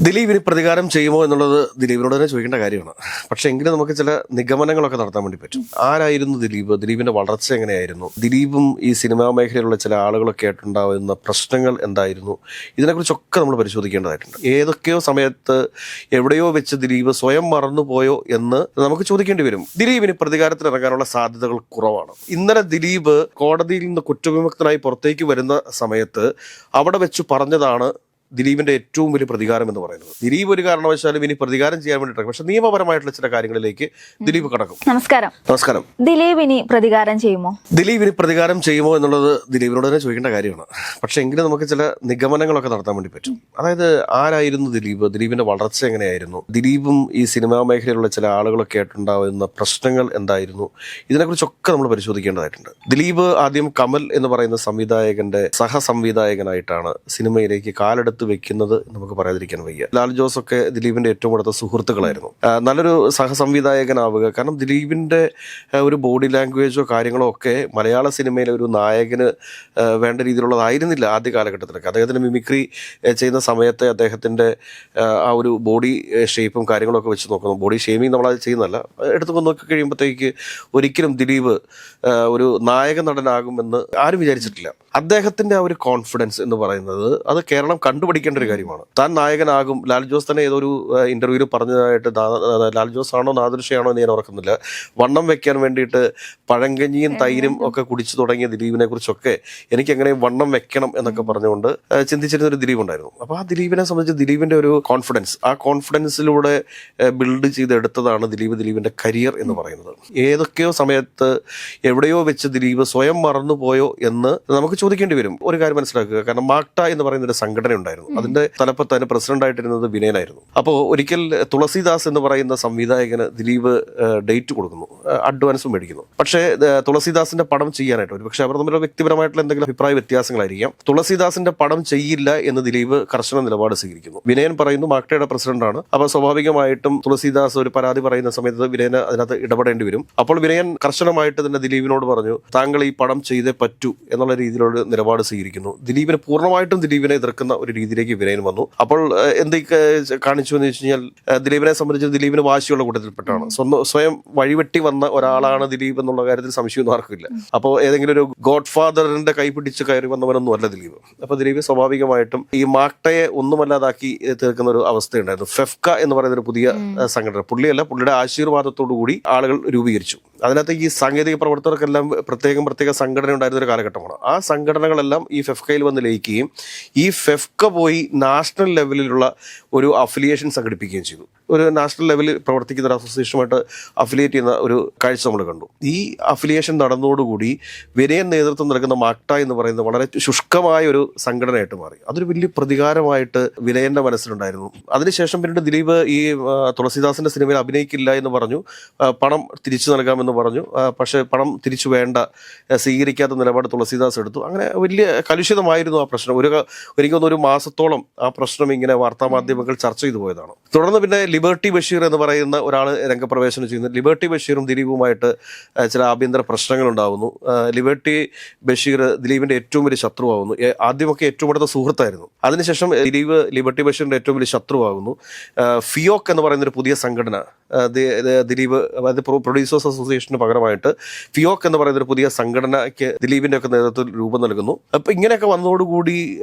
ദിലീപിന് പ്രതികാരം ചെയ്യുമോ എന്നുള്ളത് ദിലീപിനോട് തന്നെ ചോദിക്കേണ്ട കാര്യമാണ്. പക്ഷെ എങ്കിലും നമുക്ക് ചില നിഗമനങ്ങളൊക്കെ നടത്താൻ വേണ്ടി പറ്റും. ആരായിരുന്നു ദിലീപ്? ദിലീപിന്റെ വളർച്ച എങ്ങനെയായിരുന്നു? ദിലീപും ഈ സിനിമാ മേഖലയിലുള്ള ചില ആളുകളൊക്കെ ആയിട്ടുണ്ടാവുന്ന പ്രശ്നങ്ങൾ എന്തായിരുന്നു? ഇതിനെക്കുറിച്ചൊക്കെ നമ്മൾ പരിശോധിക്കേണ്ടതായിട്ടുണ്ട്. ഏതൊക്കെയോ സമയത്ത് എവിടെയോ വെച്ച് ദിലീപ് സ്വയം മറന്നുപോയോ എന്ന് നമുക്ക് ചോദിക്കേണ്ടി വരും. ദിലീപിന് പ്രതികാരത്തിന് ഇറങ്ങാനുള്ള സാധ്യതകൾ കുറവാണ്. ഇന്നലെ ദിലീപ് കോടതിയിൽ നിന്ന് കുറ്റവിമുക്തനായി പുറത്തേക്ക് വരുന്ന സമയത്ത് അവിടെ വെച്ച് പറഞ്ഞതാണ് ദിലീപിന്റെ ഏറ്റവും വലിയ പ്രതികാരം എന്ന് പറയുന്നത്. ദിലീപ് ഒരു കാരണവശാലും ഇനി പ്രതികാരം ചെയ്യാൻ വേണ്ടിയിട്ട്, പക്ഷെ നിയമപരമായിട്ടുള്ള ചില കാര്യങ്ങളിലേക്ക് ദിലീപ് കടക്കും. നമസ്കാരം. ദിലീപ് ഇനി പ്രതികാരം ചെയ്യുമോ? ദിലീപ് ഇനി പ്രതികാരം ചെയ്യുമോ എന്നുള്ളത് ദിലീപിനോട് തന്നെ ചോദിക്കേണ്ട കാര്യമാണ്. പക്ഷെ എങ്കിലും നമുക്ക് ചില നിഗമനങ്ങളൊക്കെ നടത്താൻ വേണ്ടി പറ്റും. അതായത് ആരായിരുന്നു ദിലീപ്? ദിലീപിന്റെ വളർച്ച എങ്ങനെയായിരുന്നു? ദിലീപും ഈ സിനിമാ മേഖലയിലുള്ള ചില ആളുകളൊക്കെ ആയിട്ടുണ്ടാവുന്ന പ്രശ്നങ്ങൾ എന്തായിരുന്നു? ഇതിനെക്കുറിച്ചൊക്കെ നമ്മൾ പരിശോധിക്കേണ്ടതായിട്ടുണ്ട്. ദിലീപ് ആദ്യം കമൽ എന്ന് പറയുന്ന സംവിധായകന്റെ സഹസംവിധായകനായിട്ടാണ് സിനിമയിലേക്ക് കാലെടുത്ത് വെക്കുന്നത് നമുക്ക് പറയാതിരിക്കാൻ വയ്യ. ലാൽ ജോസ് ഒക്കെ ദിലീപിന്റെ ഏറ്റവും അടുത്ത സുഹൃത്തുക്കളായിരുന്നു. നല്ലൊരു സഹസംവിധായകനാവുക, കാരണം ദിലീപിന്റെ ഒരു ബോഡി ലാംഗ്വേജോ കാര്യങ്ങളോ ഒക്കെ മലയാള സിനിമയിലെ ഒരു നായകന് വേണ്ട രീതിയിലുള്ളതായിരുന്നില്ല ആദ്യ കാലഘട്ടത്തിലൊക്കെ. അദ്ദേഹത്തിന് മിമിക്രി ചെയ്യുന്ന സമയത്തെ അദ്ദേഹത്തിന്റെ ആ ഒരു ബോഡി ഷേപ്പും കാര്യങ്ങളൊക്കെ വെച്ച് നോക്കുന്നു. ബോഡി ഷേമിങ് നമ്മളത് ചെയ്യുന്നതല്ല, എടുത്തു നോക്കി കഴിയുമ്പോഴത്തേക്ക് ഒരിക്കലും ദിലീപ് ഒരു നായക നടനാകുമെന്ന് ആരും വിചാരിച്ചിട്ടില്ല. അദ്ദേഹത്തിന്റെ ആ ഒരു കോൺഫിഡൻസ് എന്ന് പറയുന്നത് അത് കേരളം കണ്ടുപിടിക്കേണ്ട ഒരു കാര്യമാണ്. താൻ നായകനാകും. ലാൽ ജോസ് തന്നെ ഏതൊരു ഇന്റർവ്യൂവിൽ പറഞ്ഞതായിട്ട്, ലാൽ ജോസ് ആണോ നാദൃശയാണോ എന്ന് ഞാൻ ഓർക്കുന്നില്ല, വണ്ണം വെക്കാൻ വേണ്ടിയിട്ട് പഴങ്കഞ്ഞിയും തൈരും ഒക്കെ കുടിച്ചു തുടങ്ങിയ ദിലീപിനെ കുറിച്ചൊക്കെ എനിക്ക് എങ്ങനെ വണ്ണം വെക്കണം എന്നൊക്കെ പറഞ്ഞുകൊണ്ട് ചിന്തിച്ചിരുന്ന ഒരു ദിലീപ് ഉണ്ടായിരുന്നു. അപ്പൊ ആ ദിലീപിനെ സംബന്ധിച്ച് ദിലീപിന്റെ ഒരു കോൺഫിഡൻസ്, ആ കോൺഫിഡൻസിലൂടെ ബിൽഡ് ചെയ്തെടുത്തതാണ് ദിലീപിന്റെ കരിയർ എന്ന് പറയുന്നത്. ഏതൊക്കെയോ സമയത്ത് എവിടെയോ വെച്ച് ദിലീപ് സ്വയം മറന്നുപോയോ എന്ന് നമുക്ക് ചോദിക്കേണ്ടി വരും. ഒരു കാര്യം മനസ്സിലാക്കുക, കാരണം മാക്ട എന്ന് പറയുന്ന ഒരു സംഘടന ഉണ്ടായിരുന്നു. അതിന്റെ തലപ്പത്ത് അതിന് പ്രസിഡന്റ് ആയിട്ടിരുന്നത് വിനയനായിരുന്നു. അപ്പോൾ ഒരിക്കൽ തുളസിദാസ് എന്ന് പറയുന്ന സംവിധായകന് ദിലീപ് ഡേറ്റ് കൊടുക്കുന്നു, അഡ്വാൻസും മേടിക്കുന്നു. പക്ഷേ തുളസിദാസിന്റെ പടം ചെയ്യാനായിട്ട്, ഒരു പക്ഷേ അവർ തമ്മിലുള്ള വ്യക്തിപരമായിട്ടുള്ള എന്തെങ്കിലും അഭിപ്രായ വ്യത്യാസങ്ങളായിരിക്കാം, തുളസിദാസിന്റെ പടം ചെയ്യില്ല എന്ന് ദിലീപ് കർശന നിലപാട് സ്വീകരിക്കുന്നു. വിനയൻ പറയുന്നു മാക്ടയുടെ പ്രസിഡന്റാണ്, അപ്പോൾ സ്വാഭാവികമായിട്ടും തുളസിദാസ് ഒരു പരാതി പറയുന്ന സമയത്ത് വിനയന് അതിനകത്ത് ഇടപെടേണ്ടി വരും. അപ്പോൾ വിനയൻ കർശനമായിട്ട് തന്നെ ദിലീപിനോട് പറഞ്ഞു, താങ്കൾ ഈ പടം ചെയ്തേ പറ്റൂ എന്നുള്ള രീതിയിലുള്ള നിലപാട് സ്വീകരിക്കുന്നു. ദിലീപിനെ പൂർണ്ണമായിട്ടും ദിലീപിനെ എതിർക്കുന്ന ഒരു രീതിയിലേക്ക് വിനയൻ വന്നു. അപ്പോൾ എന്തൊക്കെ കാണിച്ചു എന്ന് വെച്ച് കഴിഞ്ഞാൽ, ദിലീപിനെ സംബന്ധിച്ച് ദിലീപിന് വാശിയുള്ള കൂട്ടത്തിൽപ്പെട്ടാണ്. സ്വയം വഴിവെട്ടി വന്ന ഒരാളാണ് ദിലീപ് എന്നുള്ള കാര്യത്തിൽ സംശയമൊന്നും ആർക്കില്ല. അപ്പോൾ ഏതെങ്കിലും ഒരു ഗോഡ് ഫാദറിന്റെ കൈ പിടിച്ച് കയറി വന്നവനൊന്നും അല്ല ദിലീപ്. അപ്പൊ ദിലീപ് സ്വാഭാവികമായിട്ടും ഈ മാക്ടയെ ഒന്നുമല്ലാതാക്കി തീർക്കുന്ന ഒരു അവസ്ഥയുണ്ടായിരുന്നു. ഫെഫ്ക എന്ന് പറയുന്ന ഒരു പുതിയ സംഘടന, പുള്ളിയല്ല, പുള്ളിയുടെ ആശീർവാദത്തോടു കൂടി ആളുകൾ രൂപീകരിച്ചു. അതിനകത്ത് ഈ സാങ്കേതിക പ്രവർത്തകർക്കെല്ലാം പ്രത്യേക സംഘടന ഉണ്ടായിരുന്ന ഒരു കാലഘട്ടമാണ്. ആ സംഘടനകളെല്ലാം ഈ ഫെഫ്കയിൽ വന്ന് ലയിക്കുകയും ഈ ഫെഫ്ക പോയി നാഷണൽ ലെവലിലുള്ള ഒരു അഫിലിയേഷൻ സംഘടിപ്പിക്കുകയും ചെയ്തു. ഒരു നാഷണൽ ലെവലിൽ പ്രവർത്തിക്കുന്ന ഒരു അസോസിയേഷനുമായിട്ട് അഫിലിയേറ്റ് ചെയ്യുന്ന ഒരു കാഴ്ച നമ്മൾ കണ്ടു. ഈ അഫിലിയേഷൻ നടന്നതോടുകൂടി വിനയൻ നേതൃത്വം നൽകുന്ന മാക്ട എന്ന് പറയുന്നത് വളരെ ശുഷ്കമായ ഒരു സംഘടനയായിട്ട് മാറി. അതൊരു വലിയ പ്രതികാരമായിട്ട് വിനയന്റെ മനസ്സിലുണ്ടായിരുന്നു. അതിനുശേഷം പിന്നീട് ദിലീപ് ഈ തുളസിദാസിന്റെ സിനിമയിൽ അഭിനയിക്കില്ല എന്ന് പറഞ്ഞു, പണം തിരിച്ചു നൽകാമെന്ന് പറഞ്ഞു. പക്ഷെ പണം തിരിച്ചു വേണ്ട, സ്വീകരിക്കാത്ത നിലപാട് തുളസിദാസ് എടുത്തു. അങ്ങനെ വലിയ കലുഷിതമായിരുന്നു ആ പ്രശ്നം. എനിക്കൊന്ന് ഒരു മാസത്തോളം ആ പ്രശ്നം ഇങ്ങനെ വാർത്താമാധ്യമങ്ങൾ ചർച്ച ചെയ്തു പോയതാണ്. തുടർന്ന് പിന്നെ ലിബർട്ടി ബഷീർ എന്ന് പറയുന്ന ഒരാൾ രംഗപ്രവേശനം ചെയ്യുന്നു. ലിബർട്ടി ബഷീറും ദിലീപുമായിട്ട് ചില ആഭ്യന്തര പ്രശ്നങ്ങൾ ഉണ്ടാവുന്നു. ലിബർട്ടി ബഷീർ ദിലീപിന്റെ ഏറ്റവും വലിയ ശത്രുവാകുന്നു. ആദ്യമൊക്കെ ഏറ്റവും അടുത്ത സുഹൃത്തായിരുന്നു. അതിനുശേഷം ദിലീപ് ലിബർട്ടി ബഷീറിന്റെ ഏറ്റവും വലിയ ശത്രുവാകുന്നു. ഫിയോക് എന്ന് പറയുന്ന ഒരു പുതിയ സംഘടന ദിലീപ്, അതായത് പ്രൊഡ്യൂസേഴ്സ് അസോസിയേഷന് പകരമായിട്ട് ഫിയോക് എന്ന് പറയുന്ന ഒരു പുതിയ സംഘടനയ്ക്ക് ദിലീപിന്റെ ഒക്കെ നേതൃത്വത്തിൽ രൂപം നൽകുന്നു. അപ്പൊ ഇങ്ങനെയൊക്കെ വന്നതോടുകൂടി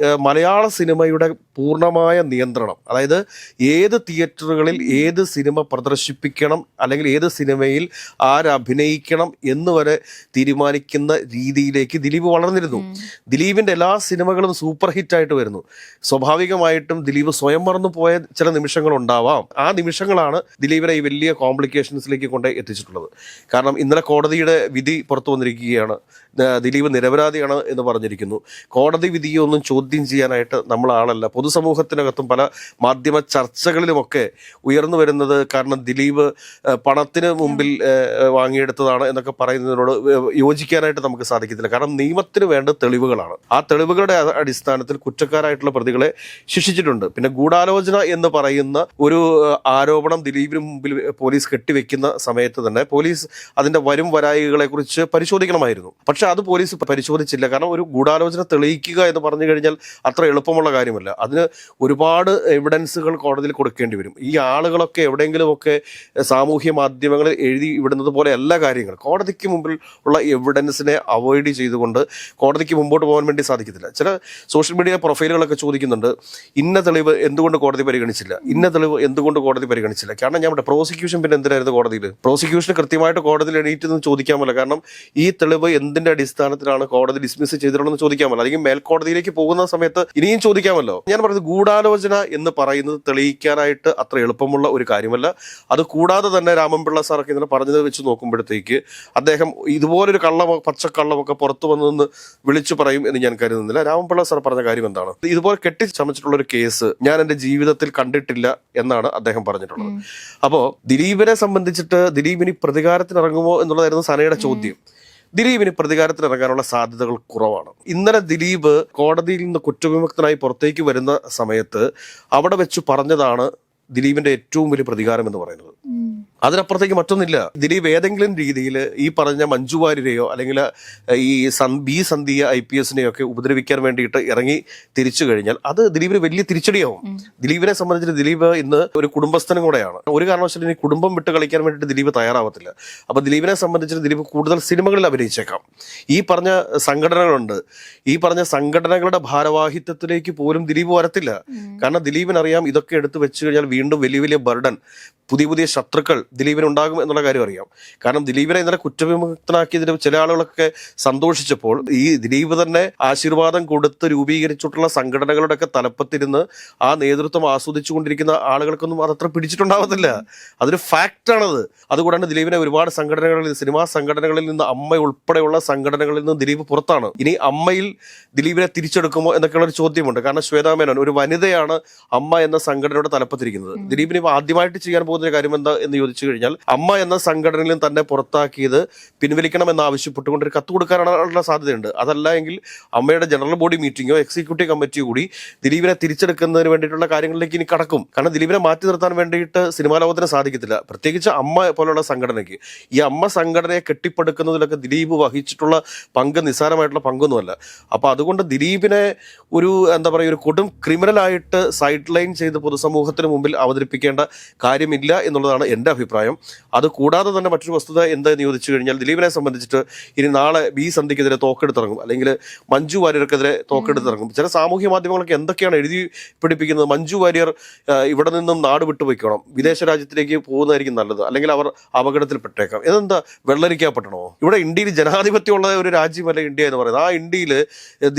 മലയാള സിനിമയുടെ പൂർണ്ണമായ നിയന്ത്രണം, അതായത് ഏത് തിയേറ്ററുകളിൽ ഏത് സിനിമ പ്രദർശിപ്പിക്കണം, അല്ലെങ്കിൽ ഏത് സിനിമയിൽ ആരഭിനയിക്കണം എന്ന് വരെ തീരുമാനിക്കുന്ന രീതിയിലേക്ക് ദിലീപ് വളർന്നിരുന്നു. ദിലീപിന്റെ എല്ലാ സിനിമകളും സൂപ്പർ ഹിറ്റായിട്ട് വരുന്നു. സ്വാഭാവികമായിട്ടും ദിലീപ് സ്വയം മറന്നു പോയ ചില നിമിഷങ്ങൾ ഉണ്ടാവാം. ആ നിമിഷങ്ങളാണ് ദിലീപിനെ ഈ വലിയ കോംപ്ലിക്കേഷൻസിലേക്ക് കൊണ്ട് എത്തിച്ചിട്ടുള്ളത്. കാരണം ഇന്നലെ കോടതിയുടെ വിധി പുറത്തു വന്നിരിക്കുകയാണ്. ദിലീപ് നിരപരാധിയാണ് എന്ന് പറഞ്ഞിരിക്കുന്നു. കോടതി വിധിയൊന്നും ചോദ്യം ചെയ്യാനായിട്ട് നമ്മളാളല്ല. പൊതുസമൂഹത്തിനകത്തും പല മാധ്യമ ചർച്ചകളിലുമൊക്കെ ഉയർന്നു വരുന്നത്, കാരണം ദിലീപ് പണത്തിന് മുമ്പിൽ വാങ്ങിയെടുത്തതാണ് എന്നൊക്കെ പറയുന്നതിനോട് യോജിക്കാനായിട്ട് നമുക്ക് സാധിക്കത്തില്ല. കാരണം നിയമത്തിന് വേണ്ട തെളിവുകളാണ്. ആ തെളിവുകളുടെ അടിസ്ഥാനത്തിൽ കുറ്റക്കാരായിട്ടുള്ള പ്രതികളെ ശിക്ഷിച്ചിട്ടുണ്ട്. പിന്നെ ഗൂഢാലോചന എന്ന് പറയുന്ന ഒരു ആരോപണം ദിലീപിന് മുമ്പിൽ പോലീസ് കെട്ടിവെക്കുന്ന സമയത്ത് തന്നെ പോലീസ് അതിന്റെ വരും വരായികളെ കുറിച്ച് പരിശോധിക്കണമായിരുന്നു. പക്ഷെ അത് പോലീസ് പരിശോധിച്ചില്ല. കാരണം ഒരു ഗൂഢാലോചന തെളിയിക്കുക എന്ന് പറഞ്ഞു കഴിഞ്ഞാൽ അത്ര എളുപ്പമുള്ള കാര്യമല്ല. അതിന് ഒരുപാട് എവിഡൻസുകൾ കോടതിയിൽ കൊടുക്കേണ്ടി വരും. ഈ ആളുകളൊക്കെ എവിടെയെങ്കിലുമൊക്കെ സാമൂഹ്യ മാധ്യമങ്ങളിൽ എഴുതി വിടുന്നത് പോലെ എല്ലാ കാര്യങ്ങൾ കോടതിക്ക് മുമ്പിൽ ഉള്ള എവിഡൻസിനെ അവോയ്ഡ് ചെയ്തുകൊണ്ട് കോടതിക്ക് മുമ്പോട്ട് പോകാൻ വേണ്ടി സാധിക്കത്തില്ല. ചില സോഷ്യൽ മീഡിയ പ്രൊഫൈലുകളൊക്കെ ചോദിക്കുന്നുണ്ട്, ഇന്ന തെളിവ് എന്തുകൊണ്ട് കോടതി പരിഗണിച്ചില്ല, ഇന്ന തെളിവ് എന്തുകൊണ്ട് കോടതി പരിഗണിച്ചില്ല. കാരണം ഞാൻ ഇവിടെ പ്രോസിക്യൂഷൻ പിന്നെ എന്തിനായിരുന്നു കോടതിയിൽ? പ്രോസിക്യൂഷന് കൃത്യമായിട്ട് കോടതിയിൽ എണീറ്റ് ചോദിക്കാമല്ലോ. കാരണം ഈ തെളിവ് എന്തിന്റെ അടിസ്ഥാനത്തിലാണ് കോടതി ഡിസ്മിസ് ചെയ്തിട്ടുള്ളതെന്ന് ചോദിക്കാമല്ലോ. അല്ലെങ്കിൽ മേൽക്കോടതിയിലേക്ക് പോകുന്ന സമയത്ത് ഇനിയും ചോദിക്കാമല്ലോ. ഞാൻ പറയുന്നത് ഗൂഢാലോചന എന്ന് പറയുന്നത് തെളിയിക്കാനായിട്ട് അത്ര എളുപ്പമുള്ള ഒരു കാര്യമല്ല. അത് കൂടാതെ തന്നെ രാമൻപിള്ള സാറൊക്കെ ഇന്നലെ പറഞ്ഞത് വെച്ച് നോക്കുമ്പോഴത്തേക്ക് അദ്ദേഹം ഇതുപോലൊരു പച്ചക്കള്ളമൊക്കെ പുറത്തു വന്നതെന്ന് വിളിച്ചു പറയും എന്ന് ഞാൻ കരുതുന്നില്ല. രാമൻപിള്ള സാർ പറഞ്ഞ കാര്യം എന്താണ്? ഇതുപോലെ കെട്ടിച്ചമച്ചിട്ടുള്ള ഒരു കേസ് ഞാൻ എന്റെ ജീവിതത്തിൽ കണ്ടിട്ടില്ല എന്നാണ് അദ്ദേഹം പറഞ്ഞിട്ടുള്ളത്. അപ്പോ ദിലീപിനെ സംബന്ധിച്ചിട്ട് ദിലീപിന് പ്രതികാരത്തിന് ഇറങ്ങുമോ എന്നുള്ളതായിരുന്നു സനയുടെ ചോദ്യം. ദിലീപിന് പ്രതികാരത്തിന് ഇറങ്ങാനുള്ള സാധ്യതകൾ കുറവാണ്. ഇന്നലെ ദിലീപ് കോടതിയിൽ നിന്ന് കുറ്റവിമുക്തനായി പുറത്തേക്ക് വരുന്ന സമയത്ത് അവിടെ വെച്ച് പറഞ്ഞതാണ് ദിലീപിന്റെ ഏറ്റവും വലിയ പ്രതികാരം എന്ന് പറയുന്നത്. അതിനപ്പുറത്തേക്ക് മറ്റൊന്നില്ല. ദിലീപ് ഏതെങ്കിലും രീതിയിൽ ഈ പറഞ്ഞ മഞ്ജു വാര്യരെയോ അല്ലെങ്കിൽ ഈ ബി സന്ധ്യ IPS ഒക്കെ ഉപദ്രവിക്കാൻ വേണ്ടിയിട്ട് ഇറങ്ങി തിരിച്ചു കഴിഞ്ഞാൽ അത് ദിലീപിന് വലിയ തിരിച്ചടിയാവും. ദിലീപിനെ സംബന്ധിച്ച് ദിലീപ് ഇന്ന് ഒരു കുടുംബസ്ഥനും കൂടെയാണ്. ഒരു കാരണവശാലും ഇനി കുടുംബം വിട്ട് കളിക്കാൻ വേണ്ടിയിട്ട് ദിലീപ് തയ്യാറാവത്തില്ല. അപ്പൊ ദിലീപിനെ സംബന്ധിച്ച് ദിലീപ് കൂടുതൽ സിനിമകളിൽ അഭിനയിച്ചേക്കാം. ഈ പറഞ്ഞ സംഘടനകളുണ്ട്, ഈ പറഞ്ഞ സംഘടനകളുടെ ഭാരവാഹിത്വത്തിലേക്ക് പോലും ദിലീപ് വരത്തില്ല. കാരണം ദിലീപിനറിയാം ഇതൊക്കെ എടുത്തു വെച്ച് കഴിഞ്ഞാൽ വീണ്ടും വലിയ വലിയ ബർഡൻ, പുതിയ ശത്രുക്കൾ ദിലീപിന് ഉണ്ടാകും എന്നുള്ള കാര്യം അറിയാം. കാരണം ദിലീപിനെ ഇന്നലെ കുറ്റവിമുക്തനാക്കിയതിന് ചില ആളുകളൊക്കെ സന്തോഷിച്ചപ്പോൾ ഈ ദിലീപ് തന്നെ ആശീർവാദം കൊടുത്ത് രൂപീകരിച്ചിട്ടുള്ള സംഘടനകളുടെ ഒക്കെ തലപ്പത്തിരുന്ന് ആ നേതൃത്വം ആസ്വദിച്ചുകൊണ്ടിരിക്കുന്ന ആളുകൾക്കൊന്നും അതത്ര പിടിച്ചിട്ടുണ്ടാവത്തില്ല. അതൊരു ഫാക്റ്റാണത്. അതുകൂടാണ്ട് ദിലീപിനെ ഒരുപാട് സംഘടനകളിൽ, സിനിമാ സംഘടനകളിൽ നിന്ന്, അമ്മ ഉൾപ്പെടെയുള്ള സംഘടനകളിൽ നിന്ന് ദിലീപ് പുറത്താണ്. ഇനി അമ്മയിൽ ദിലീപിനെ തിരിച്ചെടുക്കുമോ എന്നൊക്കെയുള്ള ഒരു ചോദ്യമുണ്ട്. കാരണം ശ്വേതാ മേനോൻ ഒരു വനിതയാണ് അമ്മ എന്ന സംഘടനയുടെ തലപ്പത്തിരിക്കുന്നത്. ദിലീപിന് ഇപ്പോൾ ആദ്യമായിട്ട് ചെയ്യാൻ പോകുന്ന കാര്യം എന്താ എന്ന് ചോദിച്ചു കഴിഞ്ഞാൽ അമ്മ എന്ന സംഘടനയിൽ തന്നെ പുറത്താക്കിയത് പിൻവലിക്കണമെന്ന് ആവശ്യപ്പെട്ടുകൊണ്ട് ഒരു കത്ത് കൊടുക്കാനുള്ള സാധ്യതയുണ്ട്. അതല്ല എങ്കിൽ അമ്മയുടെ ജനറൽ ബോഡി മീറ്റിംഗോ എക്സിക്യൂട്ടീവ് കമ്മിറ്റിയോ കൂടി ദിലീപിനെ തിരിച്ചെടുക്കുന്നതിന് വേണ്ടിയിട്ടുള്ള കാര്യങ്ങളിലേക്ക് ഇനി കടക്കും. കാരണം ദിലീപിനെ മാറ്റി നിർത്താൻ വേണ്ടിയിട്ട് സിനിമാ ലോകത്തിന് സാധിക്കത്തില്ല, പ്രത്യേകിച്ച് അമ്മ പോലുള്ള സംഘടനയ്ക്ക്. ഈ അമ്മ സംഘടനയെ കെട്ടിപ്പടുക്കുന്നതിലൊക്കെ ദിലീപ് വഹിച്ചിട്ടുള്ള പങ്ക് നിസ്സാരമായിട്ടുള്ള പങ്കൊന്നുമല്ല. അപ്പൊ അതുകൊണ്ട് ദിലീപിനെ ഒരു ഒരു കൊടും ക്രിമിനലായിട്ട് സൈഡ് ലൈൻ ചെയ്ത് പൊതുസമൂഹത്തിന് മുമ്പിൽ അവതരിപ്പിക്കേണ്ട കാര്യമില്ല എന്നുള്ളതാണ് എൻ്റെ അഭിപ്രായം. അത് കൂടാതെ തന്നെ മറ്റൊരു വസ്തുത എന്താണെന്ന് ചോദിച്ചു കഴിഞ്ഞാൽ ദിലീപിനെ സംബന്ധിച്ചിട്ട് ഇനി നാളെ ബി സന്ധ്യക്കെതിരെ തോക്കെടുത്തിറങ്ങും, അല്ലെങ്കിൽ മഞ്ജു വാര്യർക്കെതിരെ തോക്കെടുത്തിറങ്ങും. ചില സാമൂഹ്യ മാധ്യമങ്ങളൊക്കെ എന്തൊക്കെയാണ് എഴുതി പിടിപ്പിക്കുന്നത്? മഞ്ജു വാര്യർ ഇവിടെ നിന്നും നാട് വിട്ടുപോയിക്കണം, വിദേശ രാജ്യത്തിലേക്ക് പോകുന്നതായിരിക്കും നല്ലത്, അല്ലെങ്കിൽ അവർ അപകടത്തിൽപ്പെട്ടേക്കാം. ഇതെന്താ വെള്ളരിക്കപ്പെട്ടണോ? ഇവിടെ ഇന്ത്യയിൽ ജനാധിപത്യമുള്ള ഒരു രാജ്യമല്ല ഇന്ത്യ എന്ന് പറയുന്നത്. ആ ഇന്ത്യയിൽ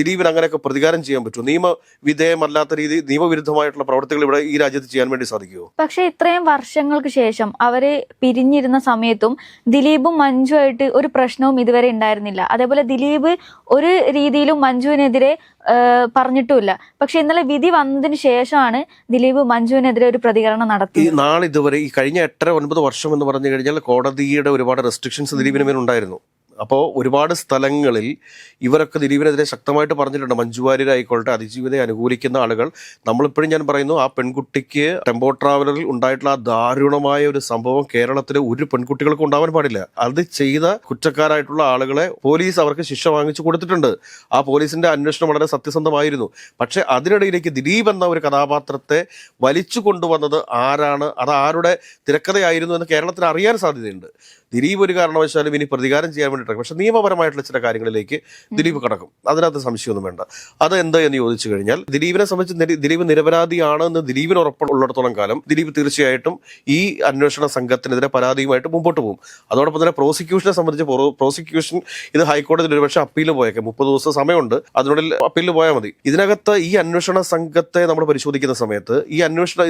ദിലീപിന് അങ്ങനെയൊക്കെ പ്രതികാരം ചെയ്യാൻ പറ്റുമോ? നിയമവിധേയമല്ലാത്ത രീതി, നിയമവിരുദ്ധമായിട്ടുള്ള പ്രവർത്തികൾ ഇവിടെ ഈ രാജ്യത്ത് ചെയ്യാൻ വേണ്ടി സാധിക്കുമോ? പക്ഷെ ഇത്രയും വർഷങ്ങൾക്ക് ശേഷം അവര് പിരിഞ്ഞിരുന്ന സമയത്തും ദിലീപും മഞ്ജുവായിട്ട് ഒരു പ്രശ്നവും ഇതുവരെ ഉണ്ടായിരുന്നില്ല. അതേപോലെ ദിലീപ് ഒരു രീതിയിലും മഞ്ജുവിനെതിരെ പറഞ്ഞിട്ടുമില്ല. പക്ഷെ ഇന്നലെ വിധി വന്നതിന് ശേഷമാണ് ദിലീപ് മഞ്ജുവിനെതിരെ ഒരു പ്രതികരണം നടത്തിയത്. നാളിതുവരെ ഈ കഴിഞ്ഞ 8-9 വർഷം എന്ന് പറഞ്ഞു കഴിഞ്ഞാൽ കോടതിയുടെ ഒരുപാട് റെസ്ട്രിക്ഷൻസ് ദിലീപിന് മേൽ ഉണ്ടായിരുന്നു. അപ്പോൾ ഒരുപാട് സ്ഥലങ്ങളിൽ ഇവരൊക്കെ ദിലീപിനെതിരെ ശക്തമായിട്ട് പറഞ്ഞിട്ടുണ്ട്. മഞ്ജു വാര്യരായിക്കോട്ടെ, അതിജീവിതയെ അനുകൂലിക്കുന്ന ആളുകൾ. നമ്മളിപ്പോഴും ഞാൻ പറയുന്നു, ആ പെൺകുട്ടിക്ക് ടെമ്പോ ട്രാവലറിൽ ഉണ്ടായിട്ടുള്ള ആ ദാരുണമായ ഒരു സംഭവം കേരളത്തിലെ ഒരു പെൺകുട്ടികൾക്കും ഉണ്ടാവാൻ പാടില്ല. അത് ചെയ്ത കുറ്റക്കാരായിട്ടുള്ള ആളുകളെ പോലീസ് അവർക്ക് ശിക്ഷ വാങ്ങിച്ചു കൊടുത്തിട്ടുണ്ട്. ആ പോലീസിന്റെ അന്വേഷണം വളരെ സത്യസന്ധമായിരുന്നു. പക്ഷെ അതിനിടയിലേക്ക് ദിലീപ് എന്ന ഒരു കഥാപാത്രത്തെ വലിച്ചു കൊണ്ടുവന്നത് ആരാണ്, അത് ആരുടെ തിരക്കഥയായിരുന്നു എന്ന് കേരളത്തിന് അറിയാൻ സാധ്യതയുണ്ട്. ദിലീപ് ഒരു കാരണവശാലും ഇനി പ്രതികാരം ചെയ്യാൻ വേണ്ടിയിട്ട്, പക്ഷെ നിയമപരമായിട്ടുള്ള ചില കാര്യങ്ങളിലേക്ക് ദിലീപ് കടക്കും, അതിനകത്ത് സംശയമൊന്നും വേണ്ട. അത് എന്താ എന്ന് ചോദിച്ചു കഴിഞ്ഞാൽ ദിലീപിനെ സംബന്ധിച്ച് ദിലീപ് നിരപരാധിയാണ് എന്ന് ദിലീപിന് ഉറപ്പുള്ളിടത്തോളം കാലം ദിലീപ് തീർച്ചയായിട്ടും ഈ അന്വേഷണ സംഘത്തിനെതിരെ പരാതിയുമായിട്ട് മുമ്പോട്ട് പോകും. അതോടൊപ്പം തന്നെ പ്രോസിക്യൂഷനെ സംബന്ധിച്ച് പ്രോസിക്യൂഷൻ ഇത് ഹൈക്കോടതിയിൽ ഒരുപക്ഷെ അപ്പീൽ പോയേക്കാം. 30 ദിവസം സമയമുണ്ട്, അതിനുള്ളിൽ അപ്പീൽ പോയാൽ മതി. ഇതിനകത്ത് ഈ അന്വേഷണ സംഘത്തെ നമ്മൾ പരിശോധിക്കുന്ന സമയത്ത് ഈ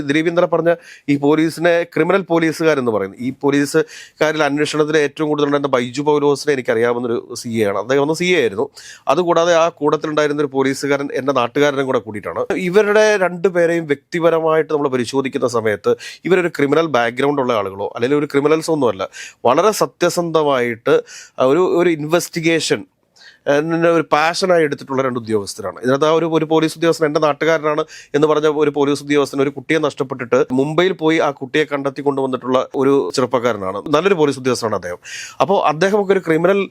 ദിലീപ് ഇന്നലെ പറഞ്ഞ ഈ പോലീസിനെ ക്രിമിനൽ പോലീസുകാരെന്ന് പറയുന്നത്, ഈ പോലീസുകാരിൽ അന്വേഷണത്തിൽ ഏറ്റവും കൂടുതൽ ഉണ്ടായിരുന്ന ബൈജു പൗലോസിനെ എനിക്കറിയാവുന്നൊരു CA ആണ്. അദ്ദേഹം ഒന്ന് CA ആയിരുന്നു. അതുകൂടാതെ ആ കൂടത്തിലുണ്ടായിരുന്ന ഒരു പോലീസുകാരൻ എൻ്റെ നാട്ടുകാരനും കൂടെ കൂടിയിട്ടാണ്. ഇവരുടെ രണ്ടുപേരെയും വ്യക്തിപരമായിട്ട് നമ്മൾ പരിശോധിക്കുന്ന സമയത്ത് ഇവരൊരു ക്രിമിനൽ ബാക്ക്ഗ്രൗണ്ട് ഉള്ള ആളുകളോ അല്ലെങ്കിൽ ഒരു ക്രിമിനൽസോ ഒന്നുമല്ല. വളരെ സത്യസന്ധമായിട്ട് ഒരു ഇൻവെസ്റ്റിഗേഷൻ ഒരു പാഷനായി എടുത്തിട്ടുള്ള 2 ഉദ്യോഗസ്ഥരാണ്. ഇതിനകത്ത് ആ ഒരു പോലീസ് ഉദ്യോഗസ്ഥൻ എൻ്റെ നാട്ടുകാരനാണ് എന്ന് പറഞ്ഞ ഒരു പോലീസ് ഉദ്യോഗസ്ഥൻ ഒരു കുട്ടിയെ നഷ്ടപ്പെട്ടിട്ട് മുംബൈയിൽ പോയി ആ കുട്ടിയെ കണ്ടെത്തി കൊണ്ടുവന്നിട്ടുള്ള ഒരു ചെറുപ്പക്കാരനാണ്. നല്ലൊരു പോലീസ് ഉദ്യോഗസ്ഥനാണ് അദ്ദേഹം. അപ്പോൾ അദ്ദേഹമൊക്കെ ഒരു ക്രിമിനൽ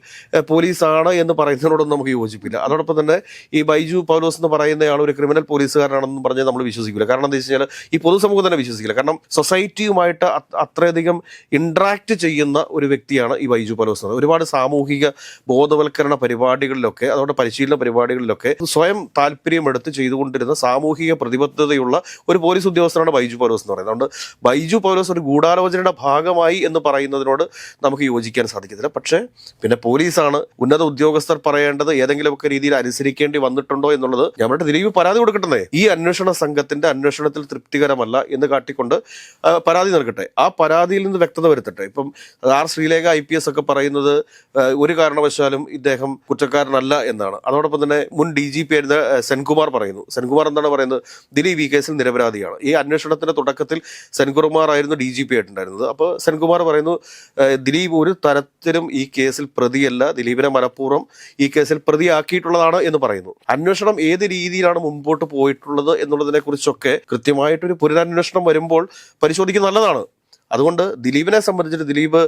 പോലീസാണ് എന്ന് പറയുന്നതിനോടൊന്നും നമുക്ക് യോജിപ്പില്ല. അതോടൊപ്പം തന്നെ ഈ ബൈജു പൗലോസ് എന്ന് പറയുന്നയാൾ ഒരു ക്രിമിനൽ പോലീസുകാരനാണെന്ന് പറഞ്ഞാൽ നമ്മൾ വിശ്വസിക്കില്ല. കാരണം എന്താ വെച്ച് കഴിഞ്ഞാൽ ഈ പൊതുസമൂഹം തന്നെ വിശ്വസിക്കില്ല. കാരണം സൊസൈറ്റിയുമായിട്ട് അത്രയധികം ഇന്ററാക്ട് ചെയ്യുന്ന ഒരു വ്യക്തിയാണ് ഈ ബൈജു പൗലോസ്. ഒരുപാട് സാമൂഹിക ബോധവൽക്കരണ പരിപാടികളിലൊക്കെ അതോടെ പരിശീലന പരിപാടികളിലൊക്കെ സ്വയം താല്പര്യമെടുത്ത് ചെയ്തുകൊണ്ടിരുന്ന സാമൂഹിക പ്രതിബദ്ധതയുള്ള ഒരു പോലീസ് ഉദ്യോഗസ്ഥനാണ് ബൈജു പൗലോസ് എന്ന് പറയുന്നത്. അതുകൊണ്ട് ബൈജു പൗലോസ് ഒരു ഗൂഢാലോചനയുടെ ഭാഗമായി എന്ന് പറയുന്നതിനോട് നമുക്ക് യോജിക്കാൻ സാധിക്കത്തില്ല. പക്ഷേ പിന്നെ പോലീസാണ് ഉന്നത ഉദ്യോഗസ്ഥർ പറയേണ്ടത് ഏതെങ്കിലുമൊക്കെ രീതിയിൽ അനുസരിക്കേണ്ടി വന്നിട്ടുണ്ടോ എന്നുള്ളത് നമ്മുടെ ദിലീപ് പരാതി കൊടുക്കട്ടെ. ഈ അന്വേഷണ സംഘത്തിന്റെ അന്വേഷണത്തിൽ തൃപ്തികരമല്ല എന്ന് കാട്ടിക്കൊണ്ട് പരാതി നൽകട്ടെ. ആ പരാതിയിൽ നിന്ന് വ്യക്തത വരുത്തട്ടെ. ഇപ്പം ആർ ശ്രീലേഖ IPS ഒക്കെ പറയുന്നത് ഒരു കാരണവശാലും ഇദ്ദേഹം കുറ്റക്കാരനല്ല എന്നാണ്. അതോടൊപ്പം തന്നെ മുൻ DGP ആയിരുന്ന സെൻകുമാർ പറയുന്നു. സെൻകുമാർ എന്താണ് പറയുന്നത്? ദിലീപ് ഈ കേസിൽ നിരപരാധിയാണ്. ഈ അന്വേഷണത്തിന്റെ തുടക്കത്തിൽ സെൻകുമാർ ആയിരുന്നു DGP ആയിട്ടുണ്ടായിരുന്നത്. അപ്പോൾ സെൻകുമാർ പറയുന്നു ദിലീപ് ഒരു തരത്തിലും ഈ കേസിൽ പ്രതിയല്ല, ദിലീപിനെ മനഃപൂർവ്വം ഈ കേസിൽ പ്രതിയാക്കിയിട്ടുള്ളതാണ് എന്ന് പറയുന്നു. അന്വേഷണം ഏത് രീതിയിലാണ് മുമ്പോട്ട് പോയിട്ടുള്ളത് എന്നുള്ളതിനെ കുറിച്ചൊക്കെ കൃത്യമായിട്ടൊരു പുനരന്വേഷണം വരുമ്പോൾ പരിശോധിക്കുന്നത് നല്ലതാണ്. അതുകൊണ്ട് ദിലീപിനെ സംബന്ധിച്ചിട്ട് ദിലീപ്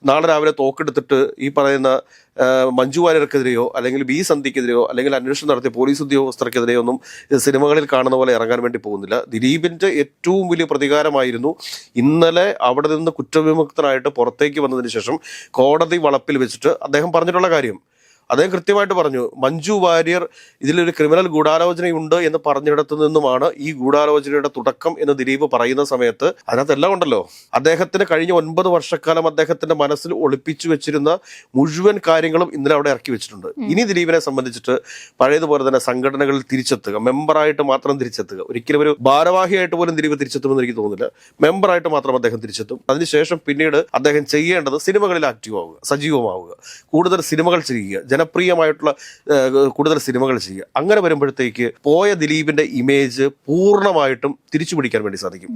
നാളെ രാവിലെ തോക്കെടുത്തിട്ട് ഈ പറയുന്ന മഞ്ജു വാര്യർക്കെതിരെയോ അല്ലെങ്കിൽ B സന്ധ്യക്കെതിരെയോ അല്ലെങ്കിൽ അന്വേഷണം നടത്തിയ പോലീസ് ഉദ്യോഗസ്ഥർക്കെതിരെയോ ഒന്നും സിനിമകളിൽ കാണുന്ന പോലെ ഇറങ്ങാൻ വേണ്ടി പോകുന്നില്ല. ദിലീപിന്റെ ഏറ്റവും വലിയ പ്രതികാരമായിരുന്നു ഇന്നലെ അവിടെ നിന്ന് കുറ്റവിമുക്തനായിട്ട് പുറത്തേക്ക് വന്നതിന് ശേഷം കോടതി വളപ്പിൽ വെച്ചിട്ട് അദ്ദേഹം പറഞ്ഞിട്ടുള്ള കാര്യം. അദ്ദേഹം കൃത്യമായിട്ട് പറഞ്ഞു, മഞ്ജു വാര്യർ ഇതിലൊരു ക്രിമിനൽ ഗൂഢാലോചനയുണ്ട് എന്ന് പറഞ്ഞിടത്തു നിന്നുമാണ് ഈ ഗൂഢാലോചനയുടെ തുടക്കം എന്ന് ദിലീപ് പറയുന്ന സമയത്ത് അതിനകത്ത് എല്ലാം ഉണ്ടല്ലോ. അദ്ദേഹത്തിന് കഴിഞ്ഞ 9 വർഷക്കാലം അദ്ദേഹത്തിന്റെ മനസ്സിൽ ഒളിപ്പിച്ചു വെച്ചിരുന്ന മുഴുവൻ കാര്യങ്ങളും ഇന്നലെ അവിടെ ഇറക്കി വെച്ചിട്ടുണ്ട്. ഇനി ദിലീപിനെ സംബന്ധിച്ചിട്ട് പഴയതുപോലെ തന്നെ സംഘടനകളിൽ തിരിച്ചെത്തുക, മെമ്പറായിട്ട് മാത്രം തിരിച്ചെത്തുക. ഒരിക്കലും ഒരു ഭാരവാഹിയായിട്ട് പോലും ദിലീപ് തിരിച്ചെത്തുമെന്ന് എനിക്ക് തോന്നുന്നില്ല. മെമ്പറായിട്ട് മാത്രം അദ്ദേഹം തിരിച്ചെത്തും. അതിനുശേഷം പിന്നീട് അദ്ദേഹം ചെയ്യേണ്ടത് സിനിമകളിൽ ആക്റ്റീവ് ആവുക, സജീവമാവുക, കൂടുതൽ സിനിമകൾ ചെയ്യുക, ജനപ്രിയമായിട്ടുള്ള കൂടുതൽ സിനിമകൾ ചെയ്യുക. അങ്ങനെ വരുമ്പോഴത്തേക്ക് പോയ ദിലീപിന്റെ ഇമേജ് പൂർണ്ണമായിട്ടും തിരിച്ചു പിടിക്കാൻ വേണ്ടി സാധിക്കും.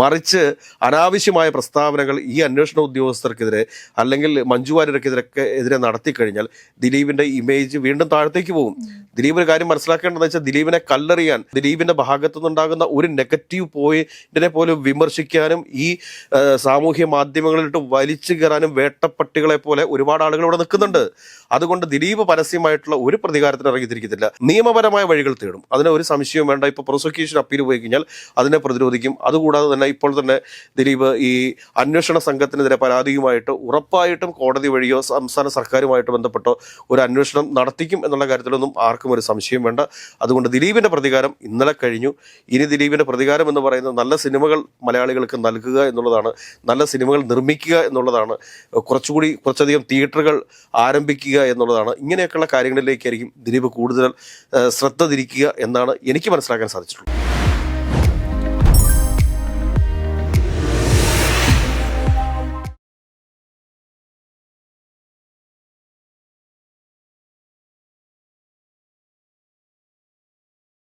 മറിച്ച് അനാവശ്യമായ പ്രസ്താവനകൾ ഈ അന്വേഷണ ഉദ്യോഗസ്ഥർക്കെതിരെ അല്ലെങ്കിൽ മഞ്ജു വാര്യർക്കെതിരെ നടത്തി കഴിഞ്ഞാൽ ദിലീപിന്റെ ഇമേജ് വീണ്ടും താഴത്തേക്ക് പോകും. ദിലീപ് ഒരു കാര്യം മനസ്സിലാക്കേണ്ടതെന്ന് വെച്ചാൽ ദിലീപിനെ കല്ലെറിയാൻ, ദിലീപിന്റെ ഭാഗത്തു നിന്നുണ്ടാകുന്ന ഒരു നെഗറ്റീവ് പോയിന്റിനെ പോലും വിമർശിക്കാനും ഈ സാമൂഹ്യ മാധ്യമങ്ങളിലിട്ട് വലിച്ചു കയറാനും വേട്ടപ്പട്ടികളെ പോലെ ഒരുപാട് ആളുകൾ ഇവിടെ നിൽക്കുന്നുണ്ട്. അതുകൊണ്ട് ദിലീപ് പരസ്യമായിട്ടുള്ള ഒരു പ്രതികാരത്തിന് ഇറങ്ങിത്തിരിക്കത്തില്ല. നിയമപരമായ വഴികൾ തേടും. അതിന് ഒരു സംശയവും വേണ്ട. ഇപ്പോൾ പ്രോസിക്യൂഷൻ അപ്പീൽ പോയി കഴിഞ്ഞാൽ അതിനെ പ്രതിരോധിക്കും. അതുകൂടാതെ തന്നെ ഇപ്പോൾ തന്നെ ദിലീപ് ഈ അന്വേഷണ സംഘത്തിനെതിരെ പരാതിയുമായിട്ട് ഉറപ്പായിട്ടും കോടതി വഴിയോ സംസ്ഥാന സർക്കാരുമായിട്ട് ബന്ധപ്പെട്ടോ ഒരു അന്വേഷണം നടത്തിക്കും എന്നുള്ള കാര്യത്തിലൊന്നും ആർക്കും ഒരു സംശയം വേണ്ട. അതുകൊണ്ട് ദിലീപിന്റെ പ്രതികാരം ഇന്നലെ കഴിഞ്ഞു. ഇനി ദിലീപിന്റെ പ്രതികാരം എന്ന് പറയുന്നത് നല്ല സിനിമകൾ മലയാളികൾക്ക് നൽകുക എന്നുള്ളതാണ്, നല്ല സിനിമകൾ നിർമ്മിക്കുക എന്നുള്ളതാണ്, കുറച്ചധികം തിയേറ്ററുകൾ ആരംഭിക്കുക എന്നുള്ളതാണ്. ഇങ്ങനെയൊക്കെയുള്ള കാര്യങ്ങളിലേക്കായിരിക്കും ദിലീപ് കൂടുതൽ ശ്രദ്ധ തിരിക്കുക എന്നാണ് എനിക്ക് മനസ്സിലാക്കാൻ സാധിച്ചിട്ടുള്ളത്.